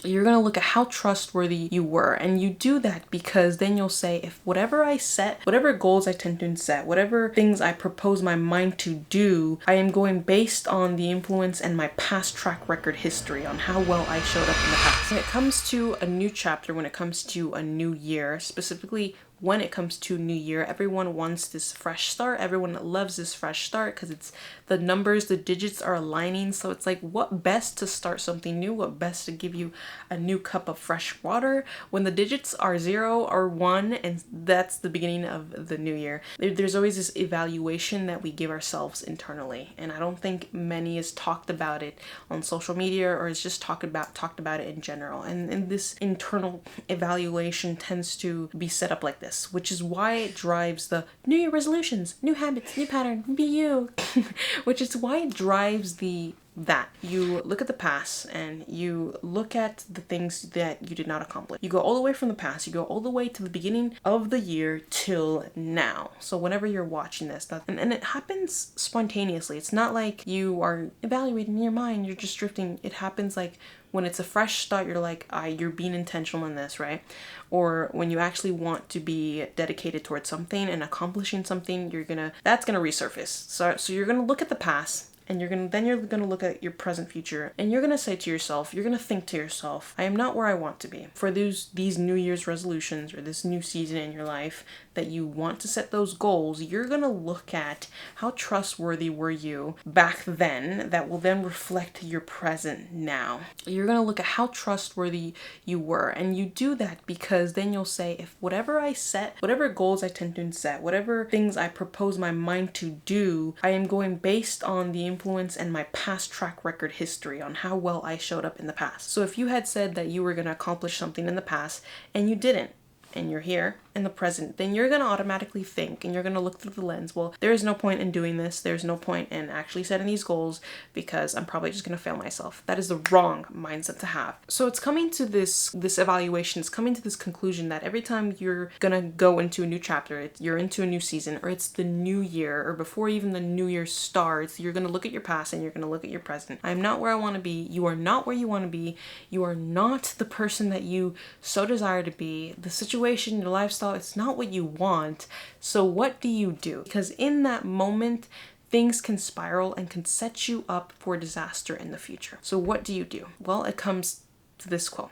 You're going to look at how trustworthy you were. And you do that because then you'll say, if whatever I set, whatever goals I tend to set, whatever things I propose my mind to do, I am going based on the influence and my past track record history on how well I showed up in the past. When it comes to a new chapter, when it comes to a new year, specifically when it comes to new year, everyone wants this fresh start. Everyone loves this fresh start because it's the numbers, the digits are aligning. So it's like, what best to start something new? What best to give you a new cup of fresh water when the digits are 0 or 1, and that's the beginning of the new year. There's always this evaluation that we give ourselves internally, and I don't think many is talked about it on social media, or is just talked about it in general. And this internal evaluation tends to be set up like this, which is why it drives the New Year resolutions, new habits, new pattern, be you, which is why it drives that you look at the past and you look at the things that you did not accomplish. You go all the way from the past, you go all the way to the beginning of the year till now. So whenever you're watching this, and it happens spontaneously. It's not like you are evaluating in your mind, you're just drifting. It happens like when it's a fresh start, you're like, you're being intentional in this, right? Or when you actually want to be dedicated towards something and accomplishing something, that's gonna resurface. So you're gonna look at the past, and you're gonna look at your present future, and you're gonna say to yourself, you're gonna think to yourself, I am not where I want to be. For these New Year's resolutions, or this new season in your life that you want to set those goals, you're gonna look at how trustworthy were you back then that will then reflect your present now. You're gonna look at how trustworthy you were, and you do that because then you'll say, if whatever I set, whatever goals I tend to set, whatever things I propose my mind to do, I am going based on the influence and my past track record history on how well I showed up in the past. So if you had said that you were going to accomplish something in the past and you didn't, and you're here in the present, then you're going to automatically think, and you're going to look through the lens, well, there is no point in doing this. There's no point in actually setting these goals because I'm probably just going to fail myself. That is the wrong mindset to have. So it's coming to this evaluation, it's coming to this conclusion that every time you're going to go into a new chapter, you're into a new season, or it's the new year, or before even the new year starts, you're going to look at your past and you're going to look at your present. I'm not where I want to be. You are not where you want to be. You are not the person that you so desire to be. The situation, your lifestyle, it's not what you want. So what do you do? Because in that moment, things can spiral and can set you up for disaster in the future. So what do you do? Well, it comes to this quote.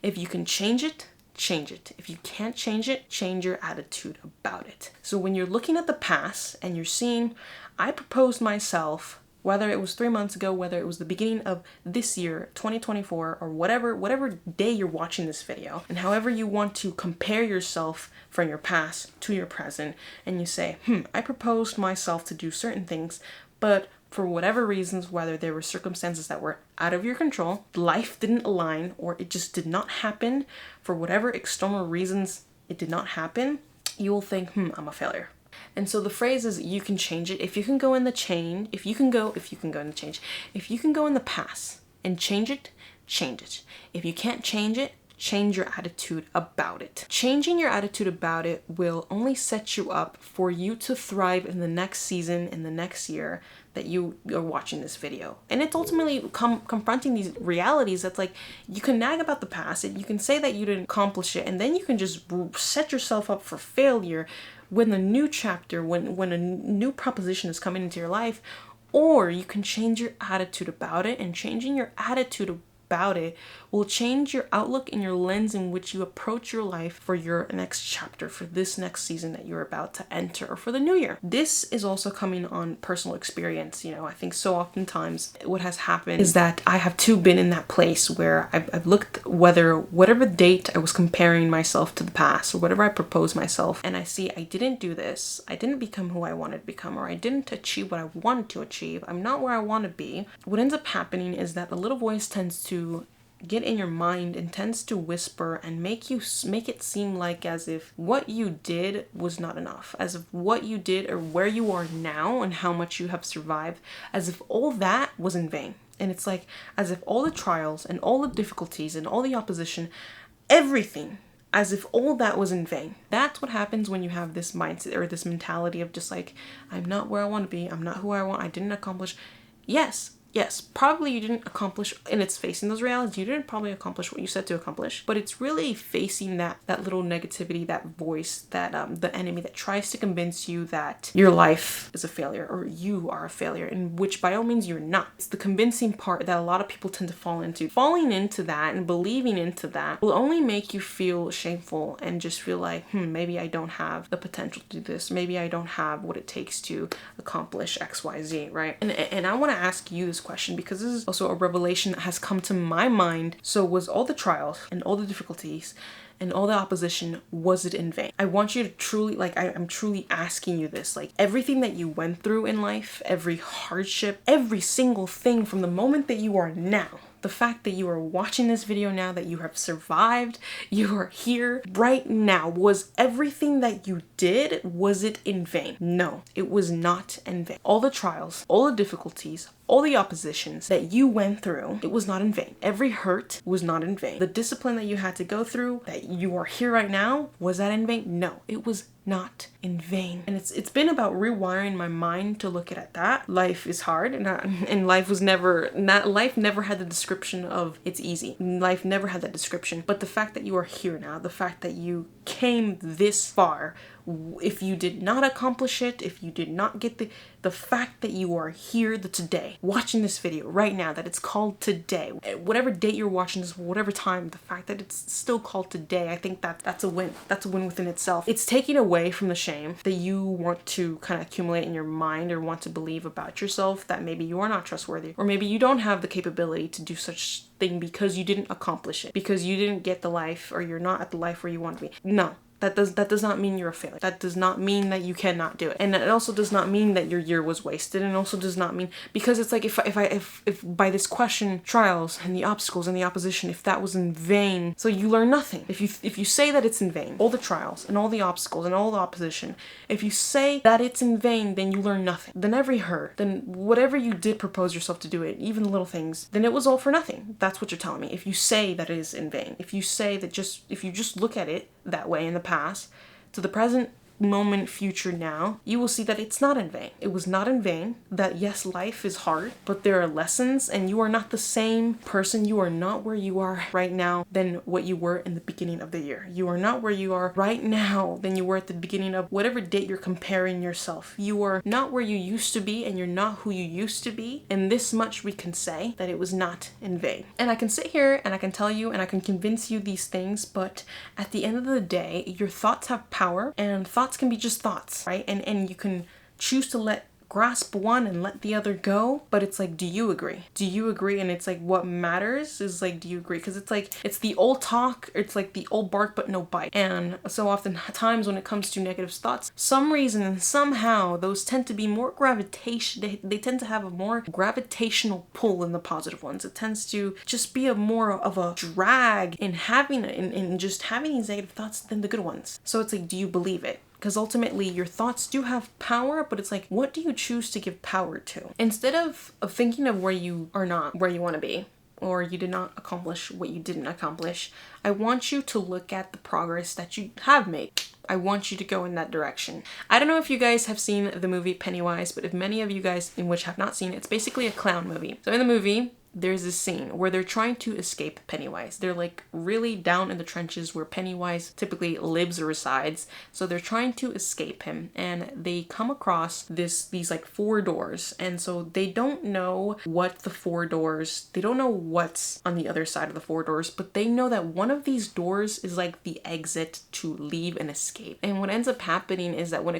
If you can change it, change it. If you can't change it, change your attitude about it. So when you're looking at the past and you're seeing, I proposed myself, whether it was 3 months ago, whether it was the beginning of this year, 2024, or whatever day you're watching this video, and however you want to compare yourself from your past to your present, and you say, I proposed myself to do certain things, but for whatever reasons, whether there were circumstances that were out of your control, life didn't align, or it just did not happen, for whatever external reasons it did not happen, you will think, I'm a failure. And so the phrase is, you can change it. If you can go in the change, if you can go in the past and change it, change it. If you can't change it, change your attitude about it. Changing your attitude about it will only set you up for you to thrive in the next season, in the next year that you are watching this video. And it's ultimately confronting these realities that's like, you can nag about the past and you can say that you didn't accomplish it, and then you can just set yourself up for failure when the new chapter, when a new proposition is coming into your life. Or you can change your attitude about it, and changing your attitude about it will change your outlook and your lens in which you approach your life for your next chapter, for this next season that you're about to enter, or for the new year. This is also coming on personal experience. I think so oftentimes what has happened is that I have too been in that place where I've looked whatever date I was comparing myself to the past, or whatever I proposed myself, and I see I didn't do this, I didn't become who I wanted to become, or I didn't achieve what I wanted to achieve, I'm not where I want to be. What ends up happening is that the little voice tends to get in your mind and tends to whisper and make it seem like as if what you did was not enough, as if what you did or where you are now and how much you have survived, as if all that was in vain. And it's like as if all the trials and all the difficulties and all the opposition, everything, as if all that was in vain. That's what happens when you have this mindset or this mentality of just like, I'm not where I want to be, I'm not who I want, I didn't accomplish. Yes, yes, probably you didn't accomplish, and it's facing those realities, you didn't probably accomplish what you set to accomplish, but it's really facing that little negativity, that voice, that the enemy that tries to convince you that your life is a failure or you are a failure, in which by all means you're not. It's the convincing part that a lot of people tend to fall into. Falling into that and believing into that will only make you feel shameful and just feel like, maybe I don't have the potential to do this. Maybe I don't have what it takes to accomplish XYZ, right? And I want to ask you this question because this is also a revelation that has come to my mind. So was all the trials and all the difficulties and all the opposition, was it in vain? I want you to truly, I'm truly asking you this, everything that you went through in life, every hardship, every single thing from the moment that you are now, the fact that you are watching this video now, that you have survived, you are here right now, was everything that you did, was it in vain? No, it was not in vain. All the trials, all the difficulties, all the oppositions that you went through, it was not in vain. Every hurt was not in vain. The discipline that you had to go through, that you are here right now, was that in vain? No, it was not in vain. And it's been about rewiring my mind to look at that. Life is hard, and life never had the description of it's easy. Life never had that description. But the fact that you are here now, the fact that you came this far, if you did not accomplish it, if you did not get the fact that you are here today, watching this video right now, that it's called today, whatever date you're watching this, whatever time, the fact that it's still called today, I think that's a win. That's a win within itself. It's taking away from the shame that you want to kind of accumulate in your mind or want to believe about yourself, that maybe you are not trustworthy, or maybe you don't have the capability to do such thing because you didn't accomplish it, because you didn't get the life, or you're not at the life where you want to be. No. That does not mean you're a failure. That does not mean that you cannot do it. And it also does not mean that your year was wasted. And also does not mean, because it's like if by this question, trials and the obstacles and the opposition, if that was in vain, so you learn nothing. If you say that it's in vain, all the trials and all the obstacles and all the opposition, if you say that it's in vain, then you learn nothing. Then every hurt, then whatever you did propose yourself to do it, even the little things, then it was all for nothing. That's what you're telling me. If you say that it is in vain, if you say that if you just look at it that way in the past to the present moment, future, now, you will see that it's not in vain. It was not in vain. That yes, life is hard, but there are lessons, and you are not the same person. You are not where you are right now than what you were in the beginning of the year. You are not where you are right now than you were at the beginning of whatever date you're comparing yourself. You are not where you used to be, and you're not who you used to be. And this much we can say, that it was not in vain. And I can sit here and I can tell you and I can convince you these things, but at the end of the day, your thoughts have power, and thoughts can be just thoughts, right? And you can choose to grasp one and let the other go, but it's like, do you agree? Do you agree? And it's like, what matters is like, do you agree? Because it's like, it's the old talk, it's like the old bark but no bite. And so often times when it comes to negative thoughts, some reason and somehow those tend to be more they tend to have a more gravitational pull than the positive ones. It tends to just be more of a drag in just having these negative thoughts than the good ones. So it's like, do you believe it? Because ultimately your thoughts do have power, but it's like, what do you choose to give power to? Instead of thinking of where you are not where you want to be, or you did not accomplish what you didn't accomplish, I want you to look at the progress that you have made. I want you to go in that direction. I don't know if you guys have seen the movie Pennywise, but if many of you guys in which have not seen it, it's basically a clown movie. So in the movie, there's this scene where they're trying to escape Pennywise. They're like really down in the trenches where Pennywise typically lives or resides. So they're trying to escape him, and they come across these like 4 doors. And so they don't know what the 4 doors, they don't know what's on the other side of the 4 doors, but they know that one of these doors is like the exit to leave and escape. And what ends up happening is that when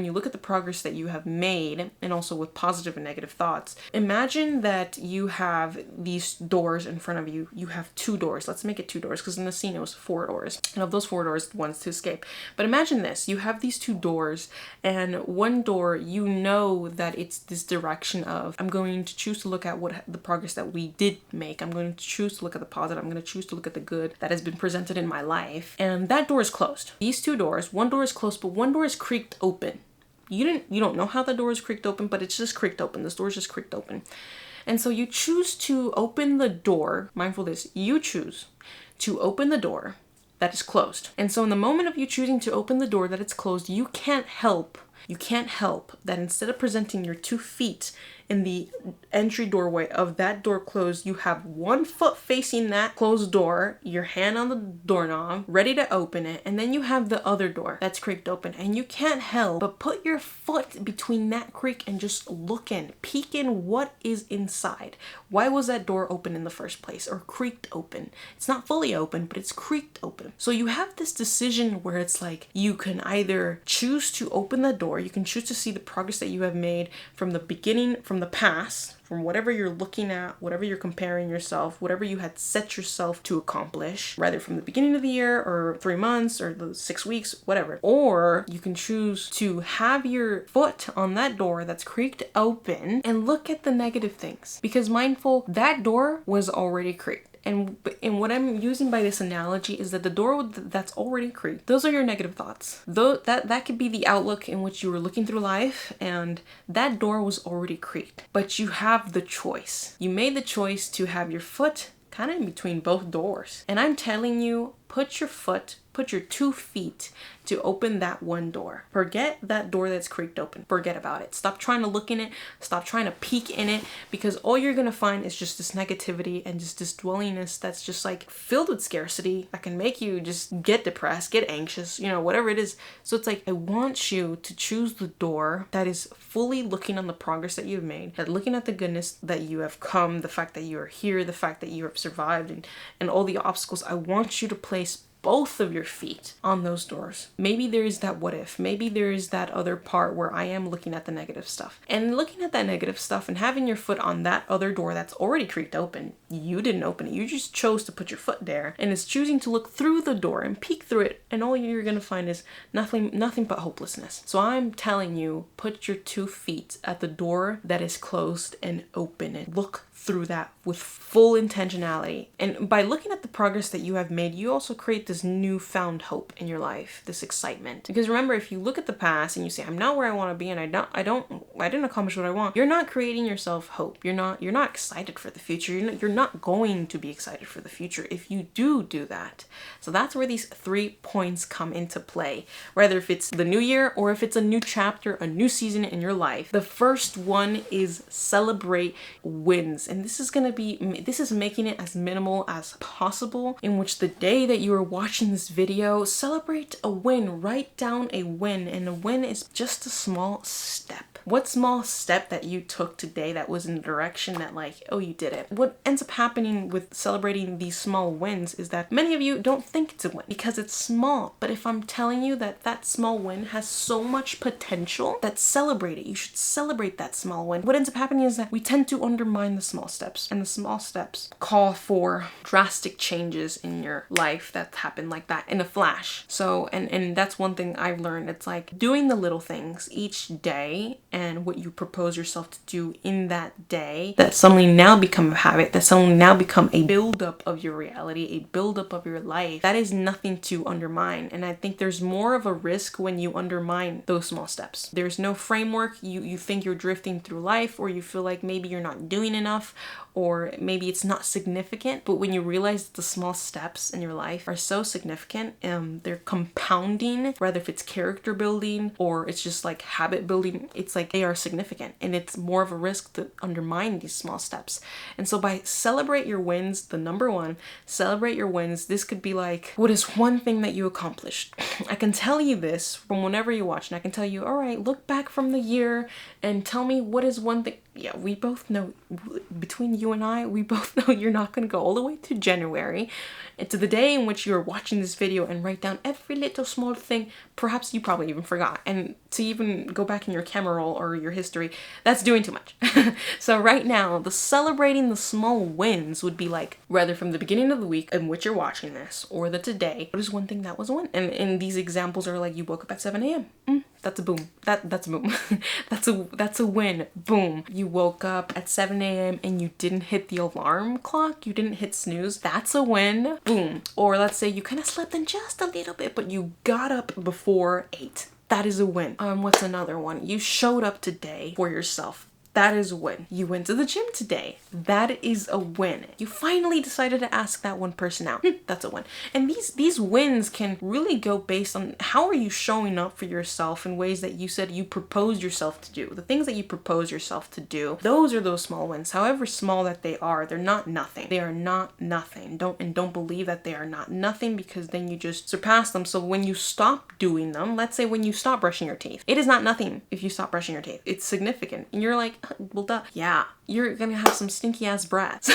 you look at the progress that you have made, and also with positive and negative thoughts, imagine that you have these doors in front of you. You have 2 doors. Let's make it 2 doors, because in the scene it was 4 doors. And of those 4 doors, one's to escape. But imagine this. You have these 2 doors, and one door, you know that it's this direction of, I'm going to choose to look at the progress that we did make. I'm going to choose to look at the positive. I'm going to choose to look at the good that has been presented in my life. And that door is closed. These 2 doors, one door is closed, but one door is creaked open. You don't know how the door is creaked open, but it's just creaked open. This door is just creaked open. And so you choose to open the door, mindful of this, you choose to open the door that is closed. And so in the moment of you choosing to open the door that it's closed, you can't help you can't help that instead of presenting your 2 feet in the entry doorway of that door closed, you have 1 foot facing that closed door, your hand on the doorknob, ready to open it, and then you have the other door that's creaked open, and you can't help but put your foot between that creak and just look in, peek in what is inside. Why was that door open in the first place, or creaked open? It's not fully open, but it's creaked open. So you have this decision where it's like, you can either choose to open the door, you can choose to see the progress that you have made from the beginning, from the past, from whatever you're looking at, whatever you're comparing yourself, whatever you had set yourself to accomplish, rather from the beginning of the year or 3 months or the 6 weeks, whatever. Or you can choose to have your foot on that door that's creaked open and look at the negative things. Because mindful, that door was already creaked. And what I'm using by this analogy is that the door that's already creaked, those are your negative thoughts. Though that could be the outlook in which you were looking through life, and that door was already creaked. But you have the choice. You made the choice to have your foot kind of in between both doors. And I'm telling you, put your 2 feet to open that one door. Forget that door that's creaked open. Forget about it. Stop trying to look in it. Stop trying to peek in it, because all you're gonna find is just this negativity and just this dwellingness that's just like filled with scarcity that can make you just get depressed, get anxious, you know, whatever it is. So it's like, I want you to choose the door that is fully looking on the progress that you've made, that looking at the goodness that you have come, the fact that you are here, the fact that you have survived, and all the obstacles. I want you to place both of your feet on those doors. Maybe there is that what if, maybe there is that other part where I am looking at the negative stuff. And looking at that negative stuff and having your foot on that other door that's already creaked open, you didn't open it, you just chose to put your foot there, and it's choosing to look through the door and peek through it, and all you're gonna find is nothing but hopelessness. So I'm telling you, put your 2 feet at the door that is closed and open it. Look through that with full intentionality. And by looking at the progress that you have made, you also create this newfound hope in your life, this excitement. Because remember, if you look at the past and you say, I'm not where I want to be and I didn't accomplish what I want, you're not creating yourself hope. You're not excited for the future. You're not going to be excited for the future if you do that. So that's where these 3 points come into play. Whether if it's the new year or if it's a new chapter, a new season in your life. The first one is celebrate wins. And this is making it as minimal as possible, in which the day that you are watching this video, celebrate a win, write down a win, and a win is just a small step. What small step that you took today that was in the direction that like, oh, you did it. What ends up happening with celebrating these small wins is that many of you don't think it's a win because it's small. But if I'm telling you that that small win has so much potential, that celebrate it. You should celebrate that small win. What ends up happening is that we tend to undermine the small steps, and the small steps call for drastic changes in your life that happen like that in a flash. So, and that's one thing I've learned. It's like doing the little things each day and what you propose yourself to do in that day that suddenly now become a habit, that suddenly now become a buildup of your reality, a buildup of your life. That is nothing to undermine. And I think there's more of a risk when you undermine those small steps. There's no framework. You think you're drifting through life, or you feel like maybe you're not doing enough, or maybe it's not significant. But when you realize that the small steps in your life are so significant, they're compounding, whether if it's character building or it's just like habit building, it's like they are significant, and it's more of a risk to undermine these small steps. And so by celebrate your wins, the number one, celebrate your wins. This could be like, what is one thing that you accomplished? I can tell you this from whenever you watch, and I can tell you, all right, look back from the year and tell me what is one thing. Yeah, we both know, between you and I, we both know you're not going to go all the way to January and to the day in which you're watching this video and write down every little small thing. Perhaps you probably even forgot. And to even go back in your camera roll or your history, that's doing too much. So right now, the celebrating the small wins would be like, rather from the beginning of the week in which you're watching this, or the today, what is one thing that was a win? And these examples are like, you woke up at 7 a.m. That's a boom. That's a boom. that's a win. Boom. You woke up at 7 a.m. and you didn't hit the alarm clock. You didn't hit snooze. That's a win. Boom. Or let's say you kind of slept in just a little bit, but you got up before 8. That is a win. What's another one? You showed up today for yourself. That is a win. You went to the gym today. That is a win. You finally decided to ask that one person out. That's a win. And these wins can really go based on how are you showing up for yourself in ways that you said you proposed yourself to do. The things that you propose yourself to do, those are those small wins. However small that they are, they're not nothing. They are not nothing. Don't believe that they are not nothing, because then you just surpass them. So when you stop doing them, let's say when you stop brushing your teeth, it is not nothing if you stop brushing your teeth. It's significant. And you're like, well, duh. Yeah, you're gonna have some stinky ass breaths.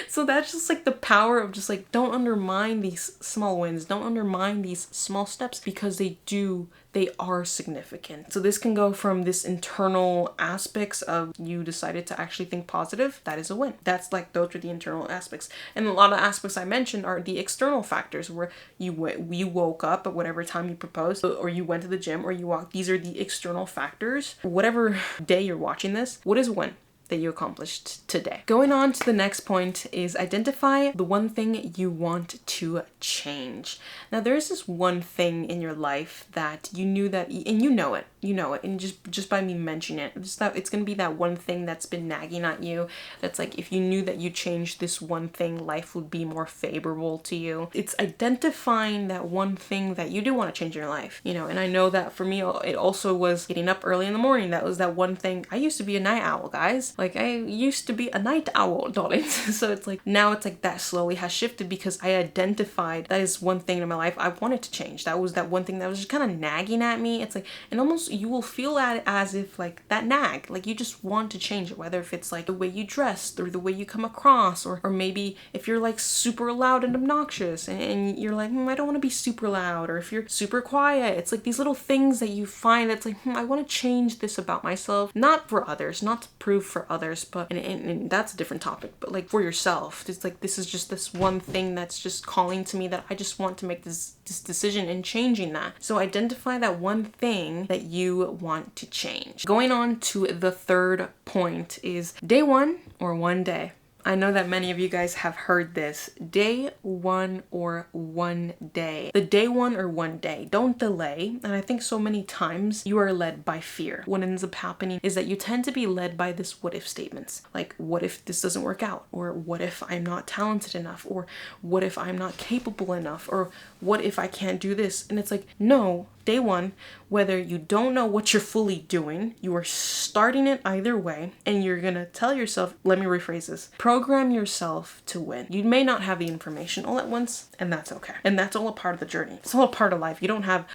So that's just like the power of just like, don't undermine these small wins. Don't undermine these small steps, because they are significant. So this can go from this internal aspects of you decided to actually think positive. That is a win. That's like, those are the internal aspects. And a lot of aspects I mentioned are the external factors, where you woke up at whatever time you proposed, or you went to the gym, or you walked. These are the external factors. Whatever day you're watching this, what is a win that you accomplished today? Going on to the next point is identify the one thing you want to change. Now there's this one thing in your life that you knew that, and you know it, and just by me mentioning it, just that it's gonna be that one thing that's been nagging at you, that's like, if you knew that you changed this one thing, life would be more favorable to you. It's identifying that one thing that you do want to change in your life, and I know that for me, it also was getting up early in the morning. That was that one thing. I used to be a night owl, guys. Like, I used to be a night owl, darling. So it's like, now it's like that slowly has shifted, because I identified that is one thing in my life I wanted to change. That was that one thing that was just kind of nagging at me. It's like, and almost you will feel at it as if like that nag, like you just want to change it, whether if it's like the way you dress or the way you come across, or maybe if you're like super loud and obnoxious and you're like, I don't want to be super loud, or if you're super quiet. It's like these little things that you find that's like, I want to change this about myself, not for others, not to prove for others, but and that's a different topic, but like for yourself. It's like, this is just this one thing that's just calling to me, that I just want to make this decision in changing that. So identify that one thing that you want to change. Going on to the third point is day one or one day. I know that many of you guys have heard this. Day one or one day. The day one or one day. Don't delay. And I think so many times you are led by fear. What ends up happening is that you tend to be led by this what if statements. Like, what if this doesn't work out? Or what if I'm not talented enough? Or what if I'm not capable enough? Or what if I can't do this? And it's like, no. Day one, whether you don't know what you're fully doing, you are starting it either way, and you're gonna tell yourself, let me rephrase this, program yourself to win. You may not have the information all at once, and that's okay. And that's all a part of the journey. It's all a part of life. You don't have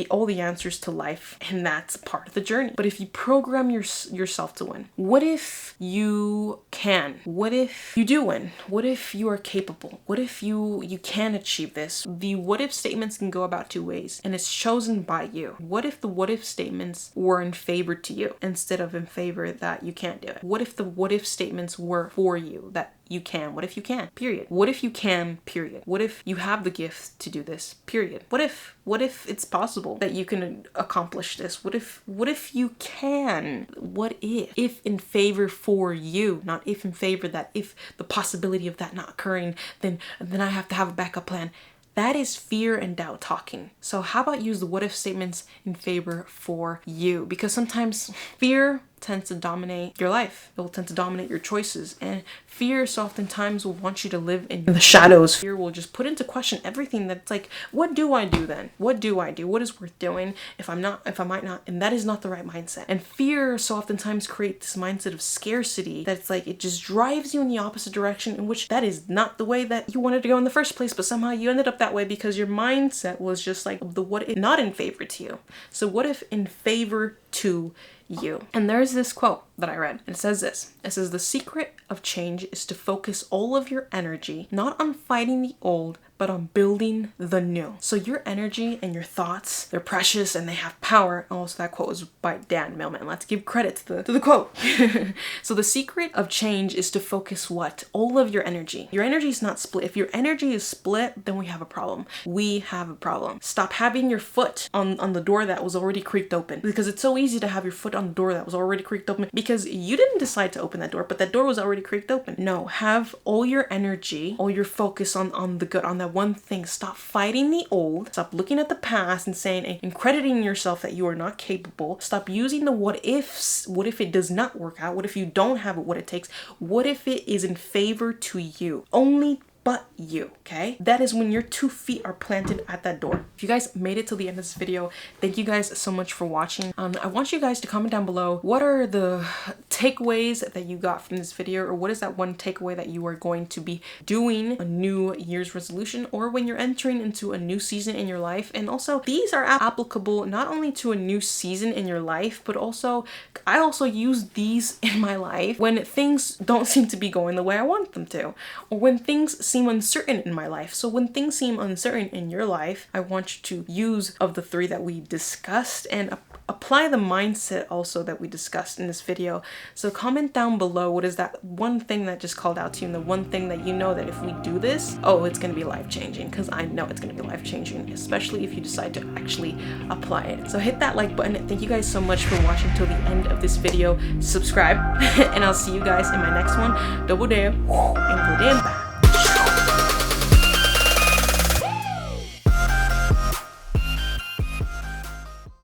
all the answers to life, and that's part of the journey. But if you program yourself to win, what if you can? What if you do win? What if you are capable? What if you can achieve this? The what if statements can go about two ways, and it's chosen by you. What if the what if statements were in favor to you instead of in favor that you can't do it? What if the what if statements were for you, that you can? What if you can? Period. What if you can? Period. What if you have the gift to do this? Period. What if it's possible that you can accomplish this? What if you can? What if in favor for you, not if in favor that if the possibility of that not occurring, then I have to have a backup plan. That is fear and doubt talking. So how about use the what if statements in favor for you? Because sometimes fear tends to dominate your life. It will tend to dominate your choices. And fear so oftentimes will want you to live in the shadows. Fear will just put into question everything. That's like, what do I do then? What do I do? What is worth doing if I might not? And that is not the right mindset. And fear so oftentimes creates this mindset of scarcity that's like, it just drives you in the opposite direction, in which that is not the way that you wanted to go in the first place, but somehow you ended up that way because your mindset was just like the what if not in favor to you. So what if in favor to you? And there's this quote that I read. It says this. It says, the secret of change is to focus all of your energy not on fighting the old, but on building the new. So your energy and your thoughts, they're precious and they have power. Also, that quote was by Dan Millman. Let's give credit to the quote. So the secret of change is to focus what? All of your energy. Your energy is not split. If your energy is split, then we have a problem. We have a problem. Stop having your foot on the door that was already creaked open, because it's so easy to have your foot on the door that was already creaked open because you didn't decide to open that door, but that door was already creaked open. No, have all your energy, all your focus on the good, on that that one thing. Stop fighting the old. Stop looking at the past and saying and crediting yourself that you are not capable. Stop using the what ifs. What if it does not work out? What if you don't have what it takes? What if it is in favor to you? Only but you, okay? That is when your 2 feet are planted at that door. If you guys made it till the end of this video, thank you guys so much for watching. I want you guys to comment down below, what are the takeaways that you got from this video, or what is that one takeaway that you are going to be doing a New Year's resolution, or when you're entering into a new season in your life. And also, these are applicable not only to a new season in your life, but also, I also use these in my life when things don't seem to be going the way I want them to, or when things seem uncertain in my life. So when things seem uncertain in your life, I want you to use of the 3 that we discussed and apply the mindset also that we discussed in this video. So comment down below, what is that one thing that just called out to you, and the one thing that you know that if we do this, oh, it's going to be life-changing, because I know it's going to be life-changing, especially if you decide to actually apply it. So hit that like button. Thank you guys so much for watching till the end of this video. Subscribe and I'll see you guys in my next one. Double dab and go damn back.